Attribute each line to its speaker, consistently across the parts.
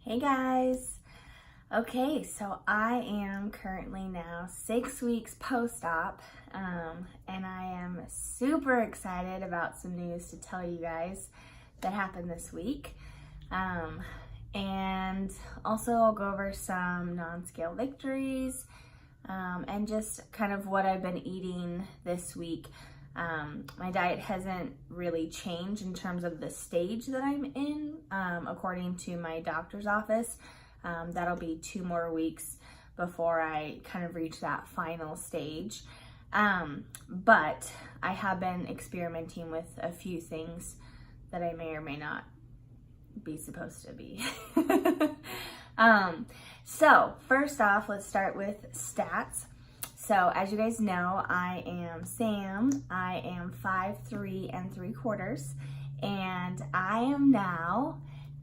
Speaker 1: Hey guys. Okay, so I am currently now 6 weeks post-op, and I am super excited about some news to tell you guys that happened this week. And also I'll go over some non-scale victories, and just kind of what I've been eating this week. My diet hasn't really changed in terms of the stage that I'm in, according to my doctor's office. That'll be 2 more weeks before I kind of reach that final stage. But I have been experimenting with a few things that I may or may not be supposed to be. So first off, let's start with stats. So as you guys know, I am Sam. I am 5'3 3/4, and I am now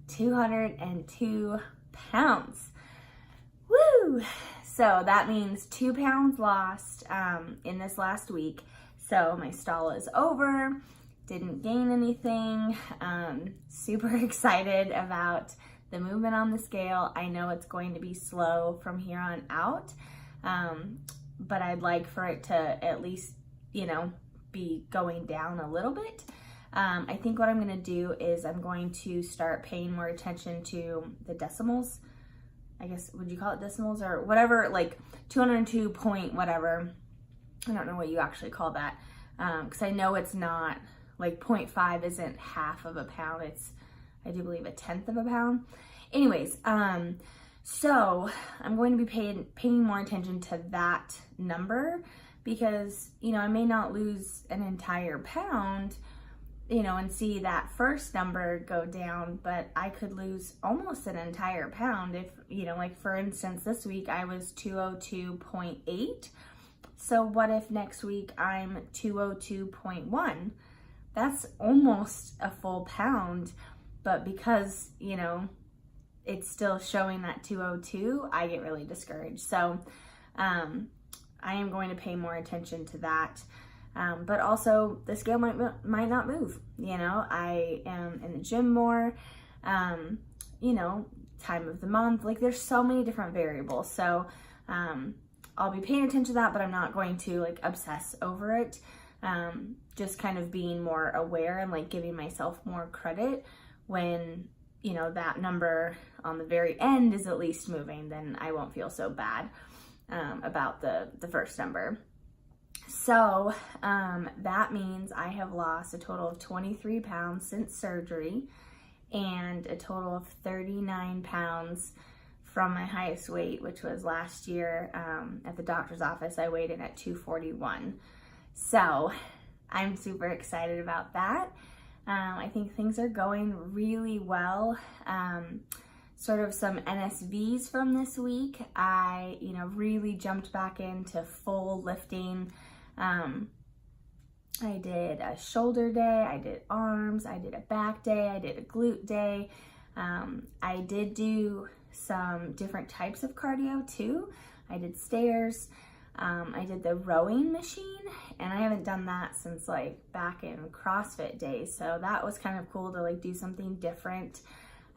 Speaker 1: 202 pounds. Woo! So that means 2 pounds lost in this last week. So my stall is over, didn't gain anything. Super excited about the movement on the scale. I know it's going to be slow from here on out. But I'd like for it to at least, be going down a little bit. I think what I'm going to do is I'm going to start paying more attention to the decimals. I guess, would you call it decimals or whatever, like 202 point whatever. I don't know what you actually call that. Because I know it's not, like 0.5 isn't half of a pound. It's, I do believe, 1/10 of a pound. Anyways, so I'm going to be paying more attention to that number because, I may not lose an entire pound, and see that first number go down, but I could lose almost an entire pound if, like for instance, this week I was 202.8. So what if next week I'm 202.1? That's almost a full pound, but because, it's still showing that 202, I get really discouraged. So I am going to pay more attention to that. But also the scale might not move. I am in the gym more, time of the month. Like there's so many different variables. So I'll be paying attention to that, but I'm not going to obsess over it. Just kind of being more aware and giving myself more credit when that number on the very end is at least moving, then I won't feel so bad about the first number. So that means I have lost a total of 23 pounds since surgery and a total of 39 pounds from my highest weight, which was last year at the doctor's office. I weighed in at 241. So I'm super excited about that. I think things are going really well. Sort of some NSVs from this week. I, really jumped back into full lifting. I did a shoulder day, I did arms, I did a back day, I did a glute day. I did do some different types of cardio too. I did stairs. I did the rowing machine, and I haven't done that since back in CrossFit days. So that was kind of cool to do something different.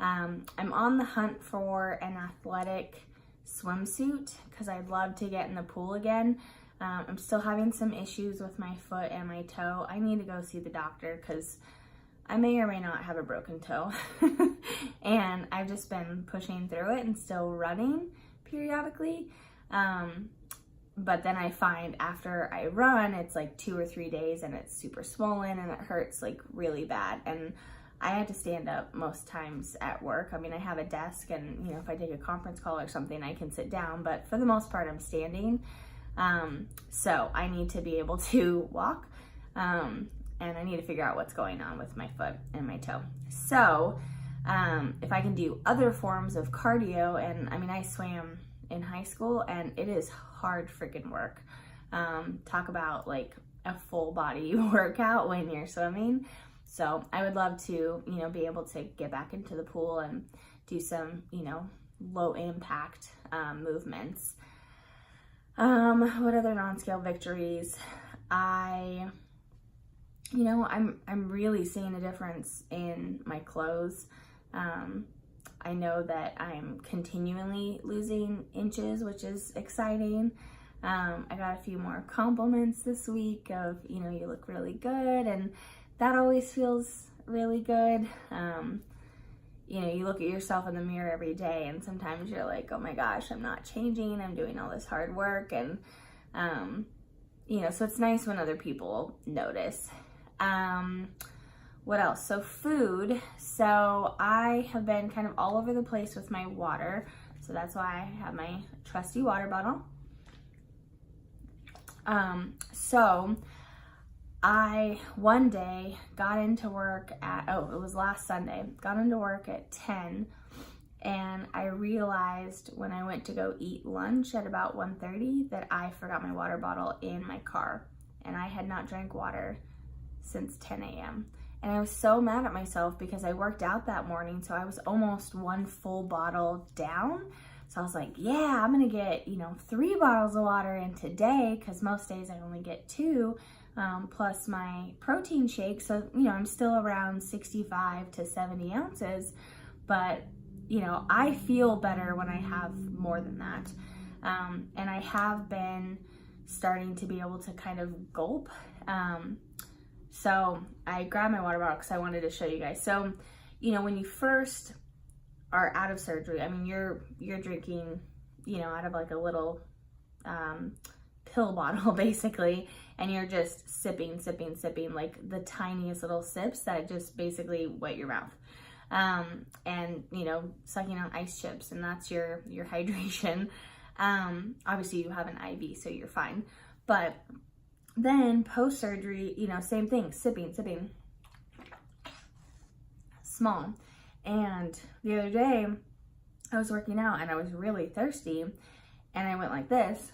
Speaker 1: I'm on the hunt for an athletic swimsuit because I'd love to get in the pool again. I'm still having some issues with my foot and my toe. I need to go see the doctor because I may or may not have a broken toe. And I've just been pushing through it and still running periodically. But then I find after I run, it's 2 or 3 days and it's super swollen and it hurts really bad. And I had to stand up most times at work. I mean, I have a desk and, if I take a conference call or something, I can sit down, but for the most part, I'm standing. So I need to be able to walk, and I need to figure out what's going on with my foot and my toe. So, if I can do other forms of cardio, and I mean, I swam in high school and it is hard freaking work. Talk about a full body workout when you're swimming. So I would love to, be able to get back into the pool and do some, low impact, movements. What other non-scale victories? I'm really seeing a difference in my clothes. I I know that I'm continually losing inches, which is exciting. I got a few more compliments this week of, you know, you look really good, and that always feels really good. You know, you look at yourself in the mirror every day, and sometimes you're like, oh my gosh, I'm not changing, I'm doing all this hard work, and you know, so it's nice when other people notice. What else? So food. So I have been kind of all over the place with my water. So that's why I have my trusty water bottle. So I one day got into work at, it was last Sunday, got into work at 10, and I realized when I went to go eat lunch at about 1:30 that I forgot my water bottle in my car, and I had not drank water since 10 a.m. And I was so mad at myself because I worked out that morning, so I was almost one full bottle down. So I was like, yeah, I'm gonna get, you know, 3 bottles of water in today, because most days I only get 2, plus my protein shake. So, you know, I'm still around 65 to 70 ounces, but, you know, I feel better when I have more than that. And I have been starting to be able to kind of gulp. So I grabbed my water bottle because I wanted to show you guys. So, you know, when you first are out of surgery, I mean, you're drinking, you know, out of like a little pill bottle basically, and you're just sipping like the tiniest little sips that just basically wet your mouth. And, you know, sucking on ice chips, and that's your hydration. Obviously you have an IV, so you're fine. But then post-surgery, you know, same thing, sipping, small. And the other day I was working out and I was really thirsty, and I went like this,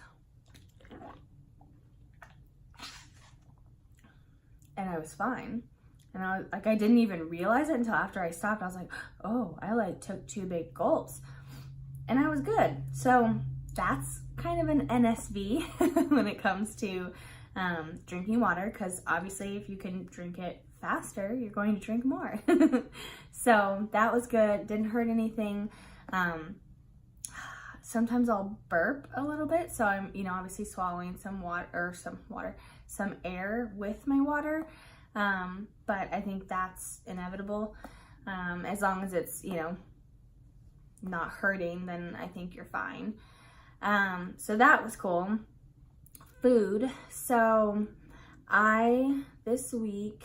Speaker 1: and I was fine. And I was like, I didn't even realize it until after I stopped. I was like, oh, I like took 2 big gulps, and I was good. So that's kind of an NSV when it comes to drinking water, because obviously if you can drink it faster, you're going to drink more. So that was good, didn't hurt anything. Sometimes I'll burp a little bit, so I'm, you know, obviously swallowing some air with my water. But I think that's inevitable. As long as it's, you know, not hurting, then I think you're fine. So that was cool. Food. So this week,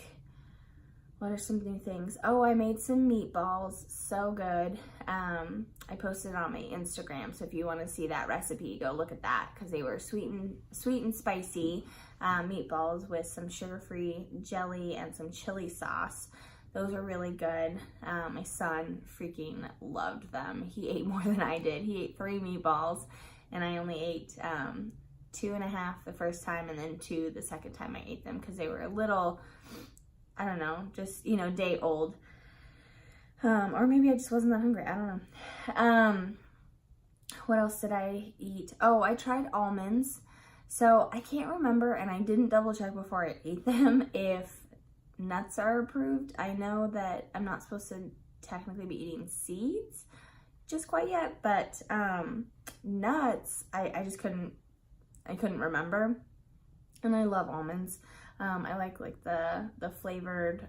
Speaker 1: what are some new things? Oh, I made some meatballs, so good. I posted on my Instagram, so if you want to see that recipe, go look at that, because they were sweet and spicy meatballs with some sugar-free jelly and some chili sauce. Those are really good. My son freaking loved them. He ate more than I did. He ate 3 meatballs, and I only ate 2.5 the first time, and then 2 the second time I ate them, because they were a little, I don't know, just, you know, day old. Or maybe I just wasn't that hungry. I don't know. What else did I eat? Oh, I tried almonds. So I can't remember, and I didn't double check before I ate them, if nuts are approved. I know that I'm not supposed to technically be eating seeds just quite yet, but nuts, I just couldn't remember. And I love almonds. I like the flavored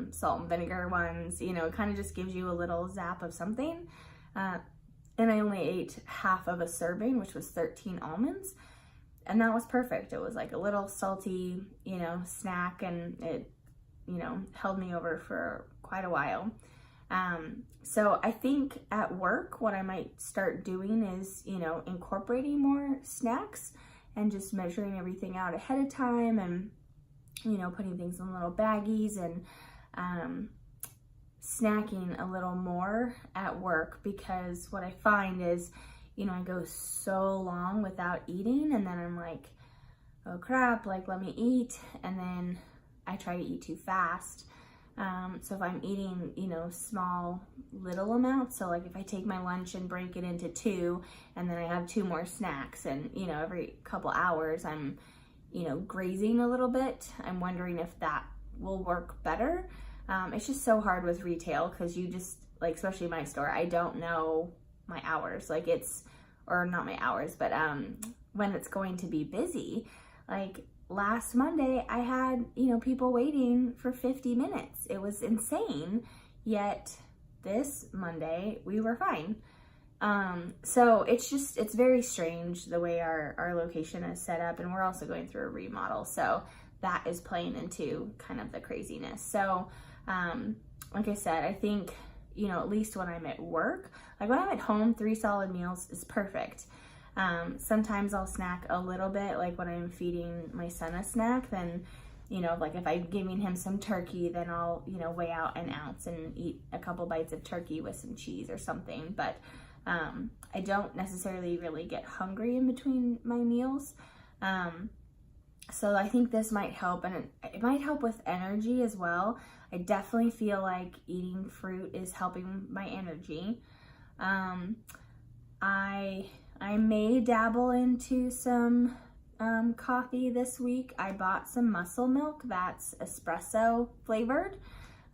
Speaker 1: salt and vinegar ones. You know, it kind of just gives you a little zap of something. And I only ate half of a serving, which was 13 almonds. And that was perfect. It was like a little salty, you know, snack, and it, you know, held me over for quite a while. So I think at work, what I might start doing is, you know, incorporating more snacks and just measuring everything out ahead of time, and, you know, putting things in little baggies, and snacking a little more at work, because what I find is, you know, I go so long without eating, and then I'm like, oh crap, like, let me eat, and then I try to eat too fast. So if I'm eating, you know, small little amounts, so like if I take my lunch and break it into 2, and then I have 2 more snacks, and, you know, every couple hours I'm, you know, grazing a little bit, I'm wondering if that will work better. It's just so hard with retail, because you just, like especially my store, I don't know my hours. Like or not my hours, but when it's going to be busy. Like last Monday, I had, people waiting for 50 minutes. It was insane. Yet this Monday, we were fine. So it's very strange the way our location is set up, and we're also going through a remodel. So that is playing into kind of the craziness. So, like I said, I think, at least when I'm at work, like when I'm at home, 3 solid meals is perfect. Sometimes I'll snack a little bit, like when I'm feeding my son a snack, then, like if I'm giving him some turkey, then I'll, weigh out an ounce and eat a couple bites of turkey with some cheese or something. But I don't necessarily really get hungry in between my meals. So I think this might help, and it might help with energy as well. I definitely feel like eating fruit is helping my energy. I may dabble into some coffee this week. I bought some muscle milk that's espresso flavored.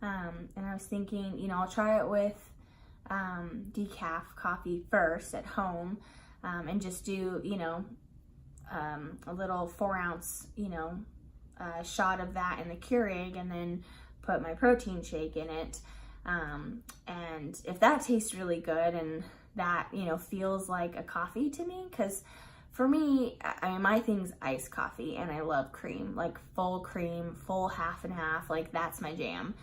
Speaker 1: And I was thinking, I'll try it with decaf coffee first at home, and just do, a little 4-ounce, shot of that in the Keurig, and then put my protein shake in it. And if that tastes really good and that, feels like a coffee to me, because for me, my thing's iced coffee, and I love cream, like full cream, full half and half, like that's my jam.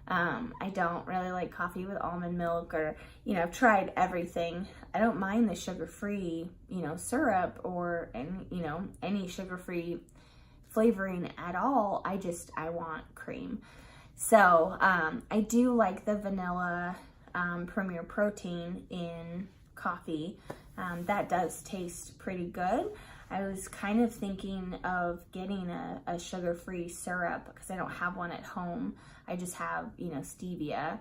Speaker 1: I don't really like coffee with almond milk, or, I've tried everything. I don't mind the sugar-free, syrup or, any sugar-free flavoring at all. I want cream. So, I do like the vanilla, Premier Protein in coffee. That does taste pretty good. I was kind of thinking of getting a sugar-free syrup because I don't have one at home. I just have, stevia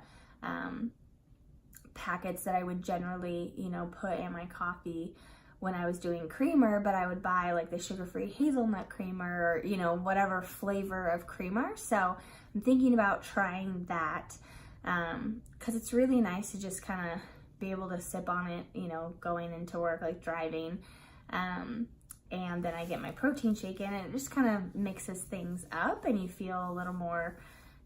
Speaker 1: packets that I would generally, put in my coffee when I was doing creamer, but I would buy like the sugar-free hazelnut creamer, or, whatever flavor of creamer. So I'm thinking about trying that because it's really nice to just kind of be able to sip on it, going into work, like driving. And then I get my protein shake in, and it just kind of mixes things up, and you feel a little more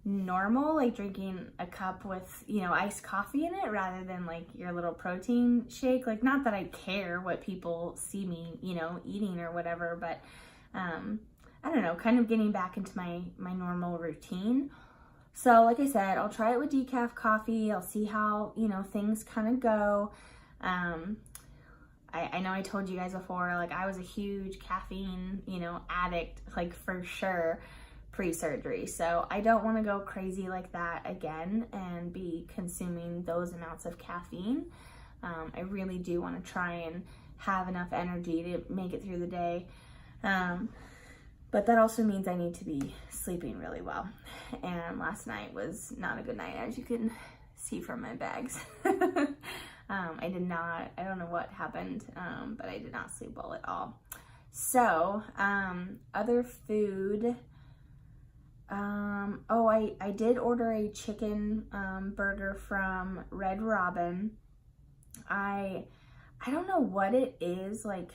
Speaker 1: normal, like drinking a cup with, iced coffee in it rather than like your little protein shake. Like, not that I care what people see me, eating or whatever, but I don't know, kind of getting back into my normal routine. So like I said, I'll try it with decaf coffee. I'll see how, things kind of go. I know I told you guys before, like I was a huge caffeine, addict, like for sure, pre-surgery. So I don't want to go crazy like that again and be consuming those amounts of caffeine. I really do want to try and have enough energy to make it through the day. But that also means I need to be sleeping really well. And last night was not a good night, as you can see from my bags. I don't know what happened, but I did not sleep well at all. So, other food, I did order a chicken burger from Red Robin. I don't know what it is, like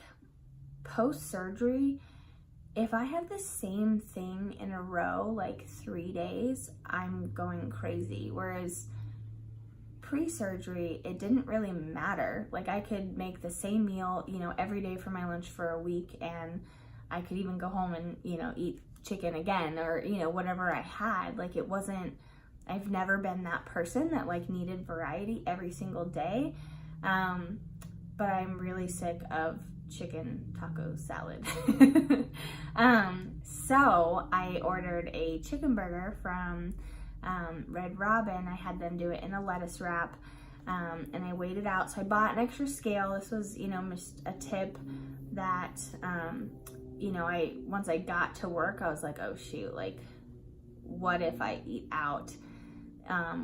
Speaker 1: post-surgery, if I have the same thing in a row, like 3 days, I'm going crazy. Whereas pre-surgery, it didn't really matter. Like I could make the same meal, every day for my lunch for a week, and I could even go home and, eat chicken again, or, whatever I had. Like I've never been that person that like needed variety every single day. But I'm really sick of chicken taco salad. So I ordered a chicken burger from Red Robin. I had them do it in a lettuce wrap, and I weighed it out. So I bought an extra scale. This was, just a tip that, once I got to work, I was like, oh shoot, like what if I eat out?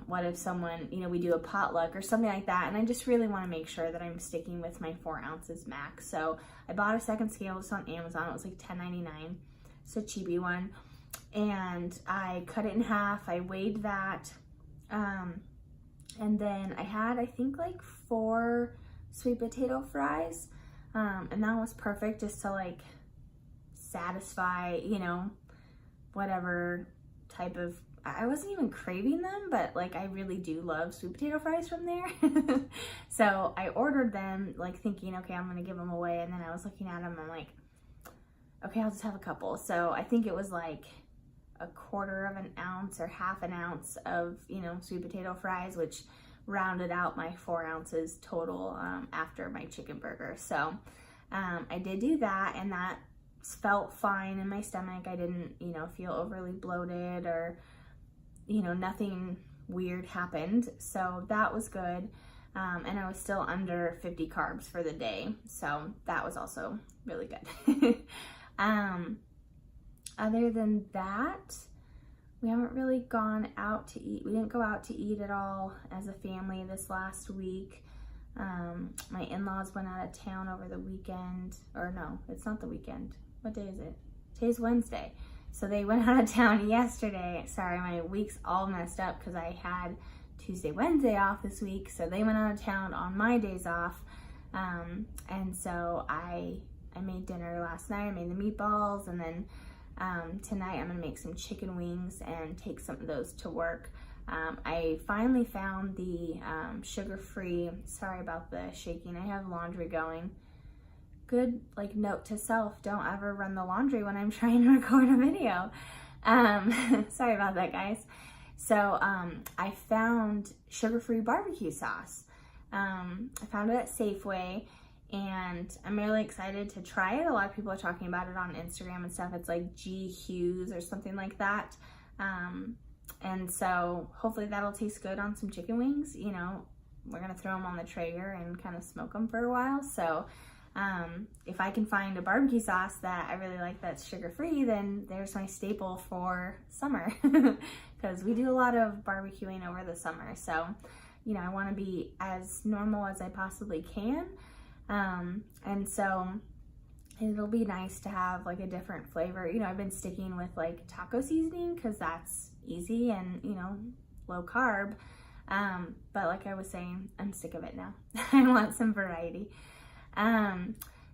Speaker 1: What if someone, we do a potluck or something like that, and I just really want to make sure that I'm sticking with my 4 ounces max. So I bought a second scale, just on Amazon. It was like $10.99. It's a cheapy one, and I cut it in half. I weighed that, And then I had, I think, like 4 sweet potato fries. And that was perfect just to like satisfy, you know, whatever type of, I wasn't even craving them, but like I really do love sweet potato fries from there. So I ordered them like thinking, okay, I'm gonna give them away. And then I was looking at them, I'm like, okay, I'll just have a couple. So I think it was like 1/4 ounce or 1/2 ounce of, you know, sweet potato fries, which rounded out my 4 ounces total after my chicken burger. So I did do that, and that felt fine in my stomach. I didn't, you know, feel overly bloated or, you know, nothing weird happened. So that was good. And I was still under 50 carbs for the day. So that was also really good. Other than that, we haven't really gone out to eat. We didn't go out to eat at all as a family this last week. My in-laws went out of town over the weekend, or no, it's not the weekend. What day is it? Today's Wednesday. So they went out of town yesterday. Sorry, my week's all messed up because I had Tuesday, Wednesday off this week. So they went out of town on my days off. And so I made dinner last night. I made the meatballs, and then tonight I'm gonna make some chicken wings and take some of those to work. I finally found the sugar-free, sorry about the shaking, I have laundry going. Good like note to self, don't ever run the laundry when I'm trying to record a video. Sorry about that, guys. So I found sugar-free barbecue sauce. I found it at Safeway, and I'm really excited to try it. A lot of people are talking about it on Instagram and stuff. It's like G Hughes or something like that. And so hopefully that'll taste good on some chicken wings. You know, we're gonna throw them on the Traeger and kind of smoke them for a while. So if I can find a barbecue sauce that I really like that's sugar-free, then there's my staple for summer, because we do a lot of barbecuing over the summer. So, you know, I want to be as normal as I possibly can. And so it'll be nice to have like a different flavor. You know, I've been sticking with like taco seasoning because that's easy and, you know, low carb. But like I was saying, I'm sick of it now. I want some variety.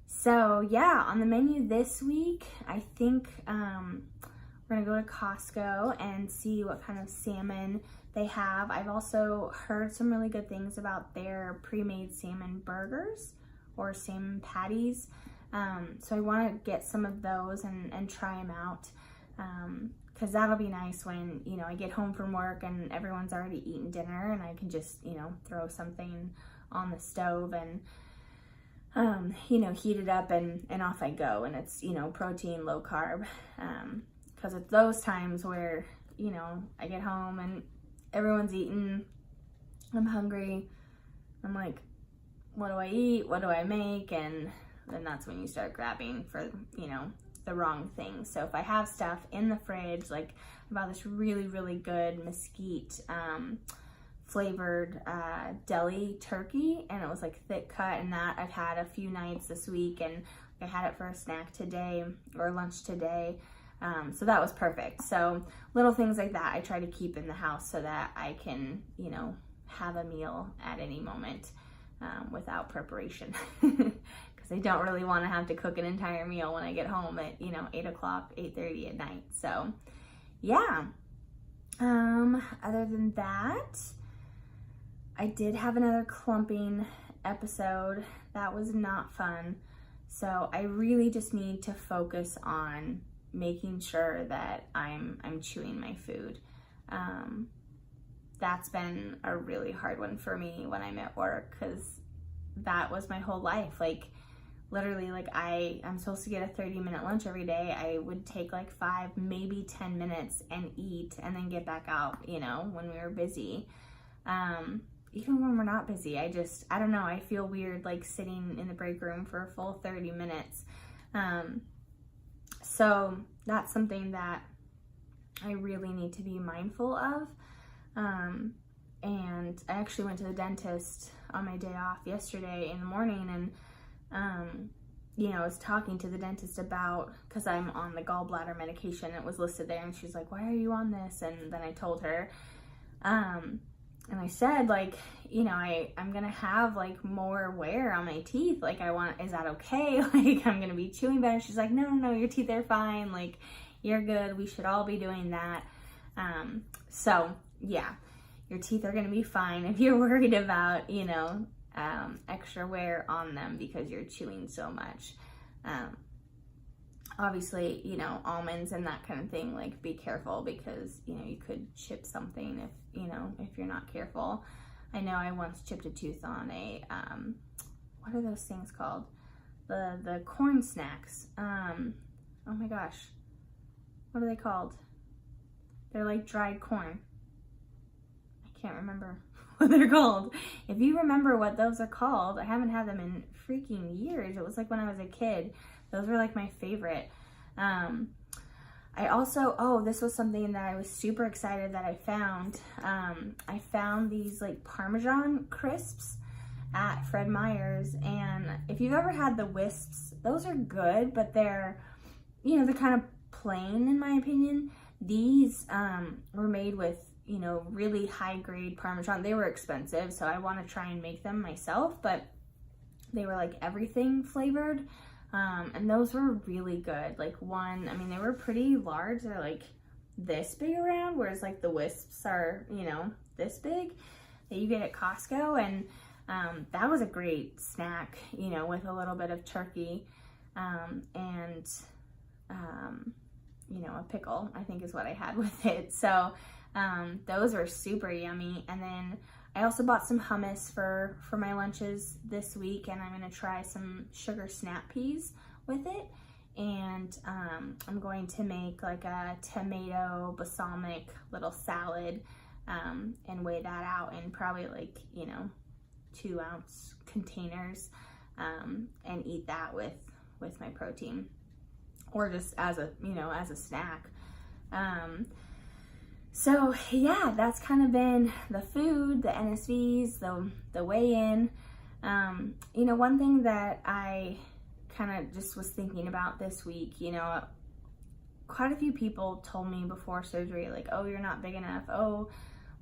Speaker 1: So yeah, on the menu this week, I think we're gonna go to Costco and see what kind of salmon they have. I've also heard some really good things about their pre-made salmon burgers or salmon patties. So I want to get some of those and try them out, because that'll be nice when, you know, I get home from work and everyone's already eaten dinner, and I can just, you know, throw something on the stove and you know, heat it up and off I go, and it's, you know, protein, low carb, because it's those times where, you know, I get home and everyone's eaten, I'm hungry, I'm like, what do I eat, what do I make? And then that's when you start grabbing for, you know, the wrong thing. So if I have stuff in the fridge, like I bought this really, really good mesquite flavored deli turkey, and it was like thick cut, and that I've had a few nights this week, and I had it for a snack today or lunch today. So that was perfect. So little things like that I try to keep in the house so that I can, you know, have a meal at any moment without preparation, because I don't really want to have to cook an entire meal when I get home at, you know, 8 o'clock, 8:30 at night. So yeah, other than that, I did have another clumping episode. That was not fun. So I really just need to focus on making sure that I'm chewing my food. That's been a really hard one for me when I'm at work, because that was my whole life. Like literally, like I'm supposed to get a 30-minute lunch every day. I would take like 5, maybe 10 minutes and eat and then get back out, you know, when we were busy. Even when we're not busy, I don't know, I feel weird like sitting in the break room for a full 30 minutes. So that's something that I really need to be mindful of. And I actually went to the dentist on my day off yesterday in the morning, and you know, I was talking to the dentist about, because I'm on the gallbladder medication, it was listed there, and she's like, why are you on this? And then I told her, and I said, like, you know, I'm gonna have like more wear on my teeth. Like, is that okay? Like, I'm gonna be chewing better. She's like, no, your teeth are fine. Like, you're good. We should all be doing that. So yeah, your teeth are gonna be fine if you're worried about, you know, extra wear on them because you're chewing so much. Obviously, you know, almonds and that kind of thing, like, be careful because, you know, you could chip something if you're not careful. I know I once chipped a tooth on a, what are those things called? The corn snacks. Oh my gosh. What are they called? They're like dried corn. I can't remember what they're called. If you remember what those are called, I haven't had them in freaking years. It was like when I was a kid. Those were like my favorite. I also, this was something that I was super excited that I found. I found these like Parmesan crisps at Fred Meyer's, and if you've ever had the Wisps, those are good, but they're, you know, they're kind of plain in my opinion. These were made with, you know, really high grade Parmesan. They were expensive, so I want to try and make them myself, but they were like everything flavored. And those were really good. Like, they were pretty large. They're like this big around, whereas like the Wisps are, you know, this big that you get at Costco. And that was a great snack, you know, with a little bit of turkey and you know, a pickle, I think is what I had with it. So those were super yummy. And then I also bought some hummus for my lunches this week, and I'm gonna try some sugar snap peas with it. And I'm going to make like a tomato balsamic little salad and weigh that out in probably like, you know, 2-ounce containers and eat that with my protein, or just as a, you know, as a snack. So yeah, that's kind of been the food, the NSVs, the weigh-in. You know, one thing that I kind of just was thinking about this week, you know, quite a few people told me before surgery, like, oh, you're not big enough. Oh,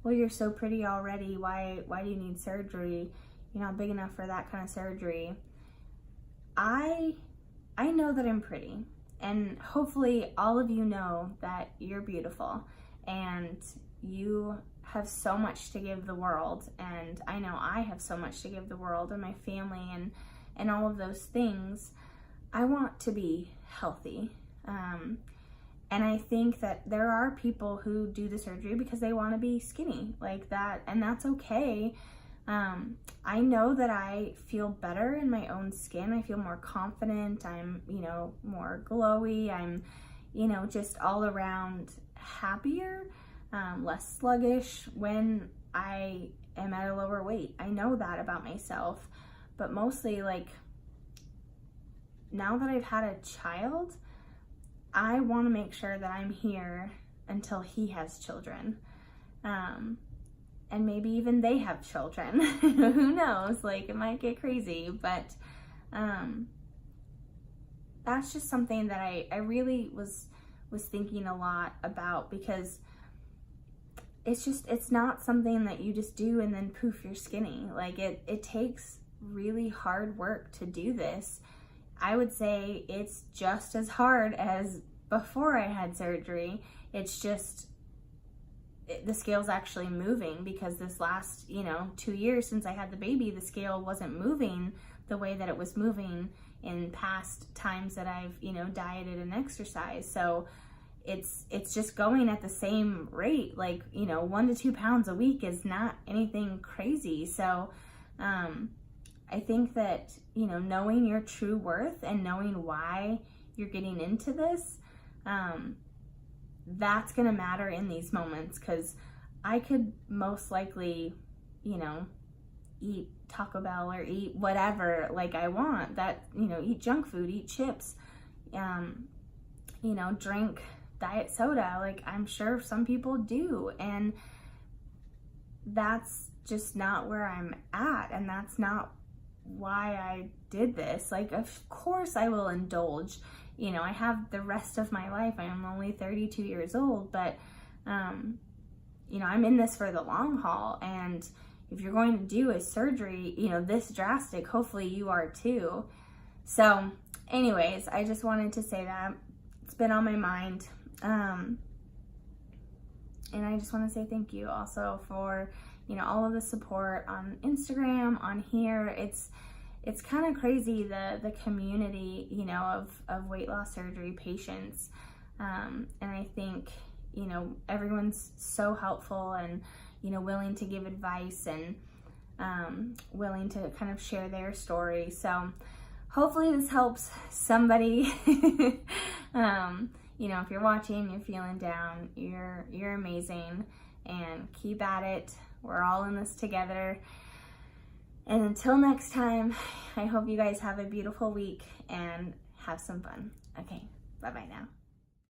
Speaker 1: well, you're so pretty already. Why do you need surgery? You're not big enough for that kind of surgery. I know that I'm pretty, and hopefully all of you know that you're beautiful. And you have so much to give the world, and I know I have so much to give the world and my family and all of those things. I want to be healthy, and I think that there are people who do the surgery because they want to be skinny like that, and that's okay. I know that I feel better in my own skin. I feel more confident. I'm, you know, more glowy. I'm, you know, just all around happier, less sluggish when I am at a lower weight. I know that about myself, but mostly, like, now that I've had a child, I want to make sure that I'm here until he has children, and maybe even they have children. Who knows? Like, it might get crazy, but that's just something that I really was thinking a lot about, because it's not something that you just do and then poof, you're skinny. Like, it takes really hard work to do this. I would say it's just as hard as before I had surgery. It's just the scale's actually moving, because this last, you know, 2 years since I had the baby, the scale wasn't moving the way that it was moving in past times that I've, you know, dieted and exercised. So it's just going at the same rate. Like, you know, 1 to 2 pounds a week is not anything crazy. So I think that, you know, knowing your true worth and knowing why you're getting into this, that's gonna matter in these moments, because I could most likely, you know, eat Taco Bell or eat whatever like I want, that, you know, eat junk food, eat chips, you know, drink diet soda, like I'm sure some people do, and that's just not where I'm at, and that's not why I did this. Like, of course I will indulge, you know, I have the rest of my life. I am only 32 years old, but you you know, I'm in this for the long haul, and if you're going to do a surgery, you know, this drastic, hopefully you are too. So anyways, I just wanted to say that. It's been on my mind. And I just want to say thank you also for, you know, all of the support on Instagram, on here. It's kind of crazy, the community, you know, of weight loss surgery patients. And I think, you know, everyone's so helpful and, you know, willing to give advice and willing to kind of share their story. So hopefully this helps somebody. You know, if you're watching, you're feeling down, you're amazing, and keep at it. We're all in this together. And until next time, I hope you guys have a beautiful week and have some fun. Okay, bye-bye now.